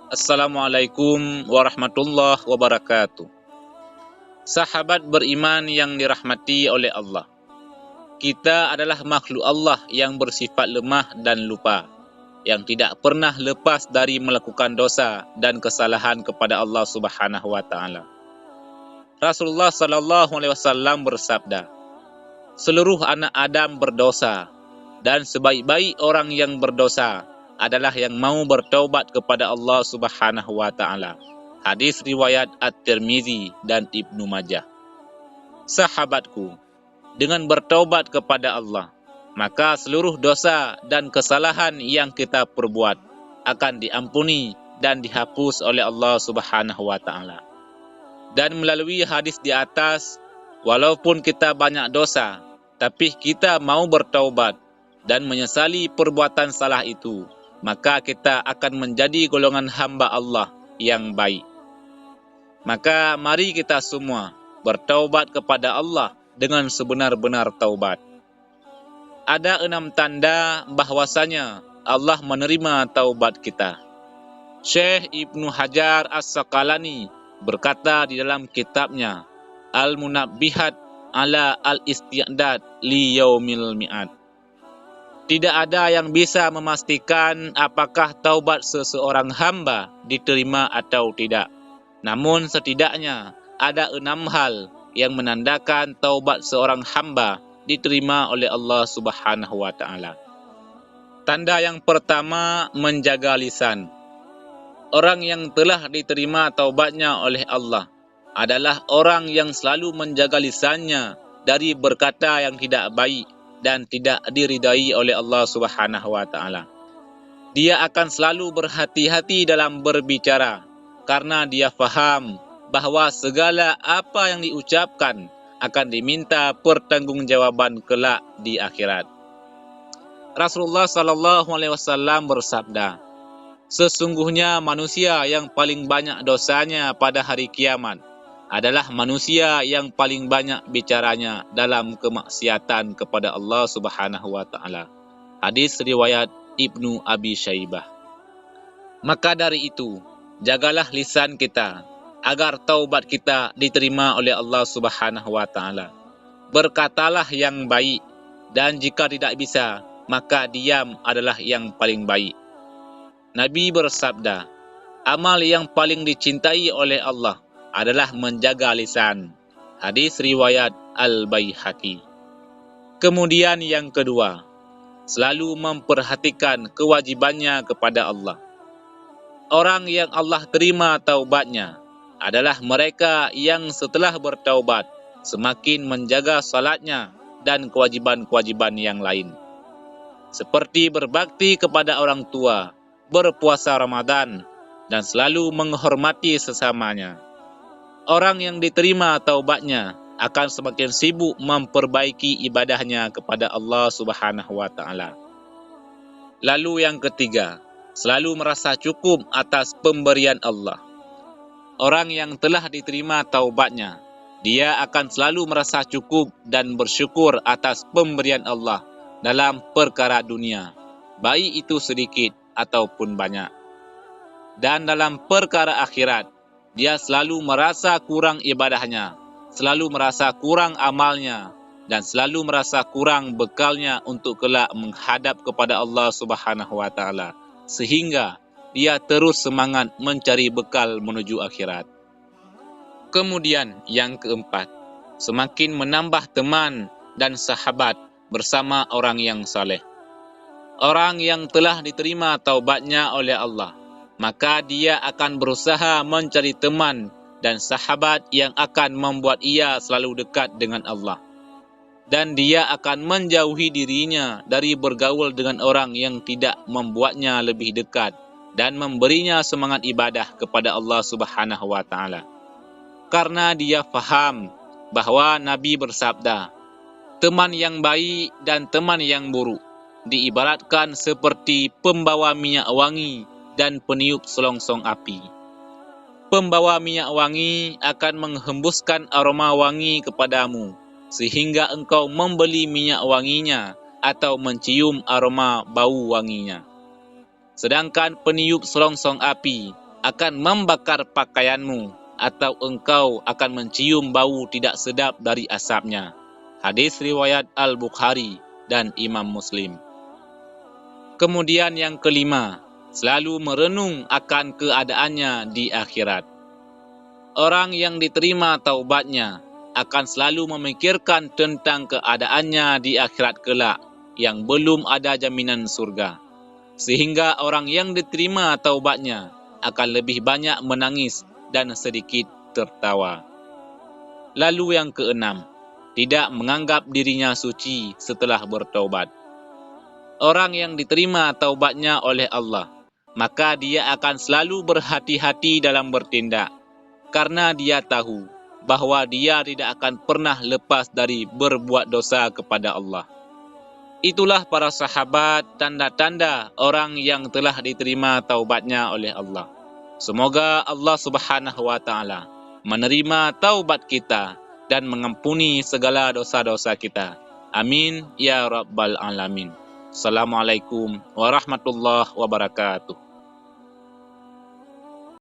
Assalamualaikum warahmatullahi wabarakatuh. Sahabat beriman yang dirahmati oleh Allah. Kita adalah makhluk Allah yang bersifat lemah dan lupa, yang tidak pernah lepas dari melakukan dosa dan kesalahan kepada Allah Subhanahu wa taala. Rasulullah sallallahu alaihi wasallam bersabda, "Seluruh anak Adam berdosa, dan sebaik-baik orang yang berdosa adalah yang mau bertaubat kepada Allah Subhanahu wa taala." Hadis riwayat At-Tirmizi dan Ibnu Majah. Sahabatku, dengan bertaubat kepada Allah, maka seluruh dosa dan kesalahan yang kita perbuat akan diampuni dan dihapus oleh Allah Subhanahu wa taala. Dan melalui hadis di atas, walaupun kita banyak dosa, tapi kita mau bertaubat dan menyesali perbuatan salah itu, maka kita akan menjadi golongan hamba Allah yang baik. Maka mari kita semua bertaubat kepada Allah dengan sebenar-benar taubat. Ada 6 tanda bahwasanya Allah menerima taubat kita. Syekh Ibnu Hajar As-Saqalani berkata di dalam kitabnya Al-Munabbihat ala al-Isti'dad li Yaumil Mi'ad. Tidak ada yang bisa memastikan apakah taubat seseorang hamba diterima atau tidak. Namun setidaknya ada 6 hal yang menandakan taubat seorang hamba diterima oleh Allah Subhanahu wa taala. Tanda yang pertama, menjaga lisan. Orang yang telah diterima taubatnya oleh Allah adalah orang yang selalu menjaga lisannya dari berkata yang tidak baik dan tidak diridai oleh Allah Subhanahu wa taala. Dia akan selalu berhati-hati dalam berbicara, karena dia faham bahwa segala apa yang diucapkan akan diminta pertanggungjawaban kelak di akhirat. Rasulullah sallallahu alaihi wasallam bersabda, "Sesungguhnya manusia yang paling banyak dosanya pada hari kiamat adalah manusia yang paling banyak bicaranya dalam kemaksiatan kepada Allah Subhanahu wa taala." Hadis riwayat Ibnu Abi Syaibah. Maka dari itu, jagalah lisan kita agar taubat kita diterima oleh Allah Subhanahu wa taala. Berkatalah yang baik, dan jika tidak bisa, maka diam adalah yang paling baik. Nabi bersabda, amal yang paling dicintai oleh Allah adalah menjaga lisan. Hadis riwayat Al-Baihaqi. Kemudian yang kedua, selalu memperhatikan kewajibannya kepada Allah. Orang yang Allah terima taubatnya adalah mereka yang setelah bertaubat semakin menjaga salatnya dan kewajiban-kewajiban yang lain, seperti berbakti kepada orang tua, berpuasa Ramadan, dan selalu menghormati sesamanya. Orang yang diterima taubatnya akan semakin sibuk memperbaiki ibadahnya kepada Allah Subhanahu wa taala. Lalu yang ketiga, selalu merasa cukup atas pemberian Allah. Orang yang telah diterima taubatnya, dia akan selalu merasa cukup dan bersyukur atas pemberian Allah dalam perkara dunia, baik itu sedikit ataupun banyak. Dan dalam perkara akhirat, dia selalu merasa kurang ibadahnya, selalu merasa kurang amalnya, dan selalu merasa kurang bekalnya untuk kelak menghadap kepada Allah Subhanahu wa taala, sehingga dia terus semangat mencari bekal menuju akhirat. Kemudian yang keempat, semakin menambah teman dan sahabat bersama orang yang saleh. Orang yang telah diterima taubatnya oleh Allah, maka dia akan berusaha mencari teman dan sahabat yang akan membuat ia selalu dekat dengan Allah. Dan dia akan menjauhi dirinya dari bergaul dengan orang yang tidak membuatnya lebih dekat dan memberinya semangat ibadah kepada Allah Subhanahu wa taala. Karena dia faham bahwa Nabi bersabda, teman yang baik dan teman yang buruk diibaratkan seperti pembawa minyak wangi dan peniup selongsong api. Pembawa minyak wangi akan menghembuskan aroma wangi kepadamu, sehingga engkau membeli minyak wanginya atau mencium aroma bau wanginya. Sedangkan peniup selongsong api akan membakar pakaianmu, atau engkau akan mencium bau tidak sedap dari asapnya. Hadis riwayat Al-Bukhari dan Imam Muslim. Kemudian yang kelima, selalu merenung akan keadaannya di akhirat. Orang yang diterima taubatnya akan selalu memikirkan tentang keadaannya di akhirat kelak yang belum ada jaminan surga. Sehingga orang yang diterima taubatnya akan lebih banyak menangis dan sedikit tertawa. Lalu yang keenam, tidak menganggap dirinya suci setelah bertaubat. Orang yang diterima taubatnya oleh Allah, maka dia akan selalu berhati-hati dalam bertindak, karena dia tahu bahwa dia tidak akan pernah lepas dari berbuat dosa kepada Allah. Itulah para sahabat tanda-tanda orang yang telah diterima taubatnya oleh Allah. Semoga Allah Subhanahu wa taala menerima taubat kita dan mengampuni segala dosa-dosa kita. Amin ya rabbal alamin. Assalamualaikum warahmatullahi wabarakatuh.